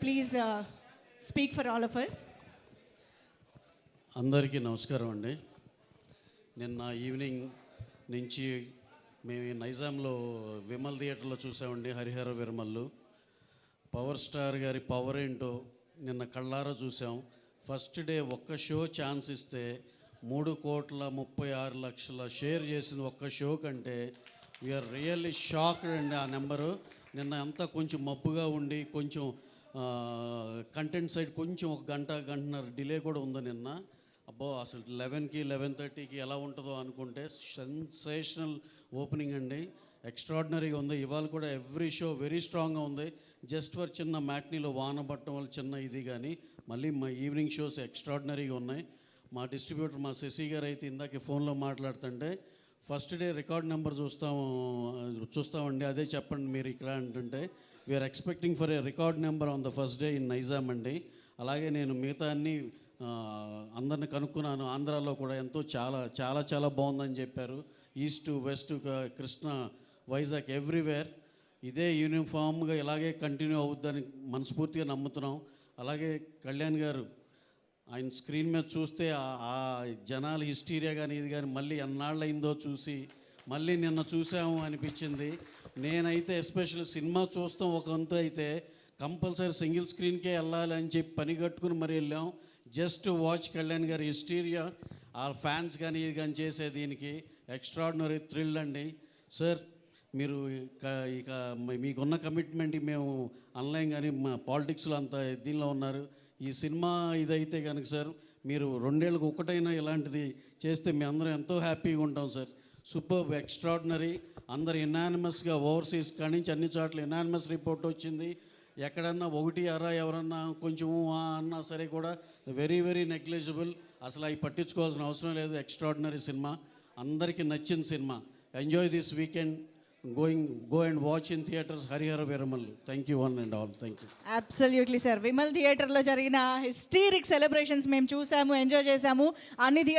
please speak for all of us. అందరికీ నమస్కారం అండి. నిన్న ఈవినింగ్ నుంచి మేము నైజాంలో విమల్ థియేటర్లో చూసామండి. హరిహర విరమల్లు పవర్ స్టార్ గారి పవర్ ఏంటో నిన్న కళ్ళారా చూసాం. ఫస్ట్ డే ఒక్క షో ఛాన్స్ ఇస్తే 3,36,00,000 షేర్ చేసింది ఒక్క షో కంటే వీఆర్ రియల్లీ షాక్డ్ అండి. ఆ నెంబరు నిన్న అంతా కొంచెం మబ్బుగా ఉండి కొంచెం కంటెంట్ సైడ్ కొంచెం ఒక గంటన్నర డిలే కూడా ఉంది నిన్న. అబ్బో అసలు 11కి 11:30కి ఎలా ఉంటుందో అనుకుంటే సెన్సేషనల్ ఓపెనింగ్ అండి. ఎక్స్ట్రాడినరీగా ఉంది. ఇవాళ కూడా ఎవ్రీ షో వెరీ స్ట్రాంగ్గా ఉంది. జస్ట్ ఫర్ చిన్న మ్యాట్నీలో వాన పట్టడం వల్ల చిన్న ఇది కానీ మళ్ళీ మా ఈవినింగ్ షోస్ ఎక్స్ట్రాడినరీగా ఉన్నాయి. మా డిస్ట్రిబ్యూటర్ మా శశి గారు అయితే ఇందాక ఫోన్లో మాట్లాడుతుంటే ఫస్ట్ డే రికార్డ్ నెంబర్ చూస్తామండి, అదే చెప్పండి మీరు ఇక్కడ అంటుంటే we're expecting for a record number on the first day in Nizam అండి. అలాగే నేను మిగతా అన్ని అందరిని కనుక్కున్నాను. ఆంధ్రాలో కూడా ఎంతో చాలా చాలా చాలా బాగుందని చెప్పారు. East west Krishna Vizag everywhere ఇదే యూనిఫామ్గా ఇలాగే కంటిన్యూ అవుద్దని మనస్ఫూర్తిగా నమ్ముతున్నాం. అలాగే కళ్యాణ్ గారు ఆయన స్క్రీన్ మీద చూస్తే ఆ జనాల హిస్టీరియా కానీ ఇది కానీ మళ్ళీ ఎన్నాళ్ళయిందో చూసి మళ్ళీ నిన్న చూసాము అనిపించింది. నేనైతే ఎస్పెషల్లీ సినిమా చూస్తాం ఒక వంతు అయితే కంపల్సరీ సింగిల్ స్క్రీన్కే వెళ్ళాలి అని చెప్పి పని కట్టుకుని మరి వెళ్ళాం. జస్ట్ వాచ్ కళ్యాణ్ గారి హిస్టీరియా ఆ ఫ్యాన్స్ కానీ ఇది కానీ చేసే దీనికి ఎక్స్ట్రాడినరీ థ్రిల్ అండి. సార్ మీరు ఇక మీకున్న కమిట్మెంట్కి మేము ఆన్లైన్ కానీ మా పాలిటిక్స్లో అంత దీనిలో ఉన్నారు. ఈ సినిమా ఇదైతే కనుక సార్ మీరు 2 ఏళ్ళకు ఒకటైనా ఇలాంటిది చేస్తే మేము అందరం ఎంతో హ్యాపీగా ఉంటాం సార్. Super extraordinary. అందరు ఎనానిమస్గా ఓవర్సీస్ కాడి నుంచి అన్ని చోట్ల ఎనానిమస్ రిపోర్ట్ వచ్చింది. ఎక్కడన్నా ఒకటి అరా ఎవరన్నా కొంచెం అన్నా సరే కూడా వెరీ వెరీ నెగ్లిజిబుల్. అసలు అవి పట్టించుకోవాల్సిన అవసరం లేదు. ఎక్స్ట్రాడినరీ సినిమా, అందరికీ నచ్చిన cinema. Enjoy this weekend. go and watch in theaters Harihara Viramallu. Thank you one and all. Thank you. Absolutely sir. Vimal థియేటర్లో జరిగిన హిస్టీరిక్ సెలబ్రేషన్స్ మేము చూసాము, ఎంజాయ్ చేసాము. అన్ని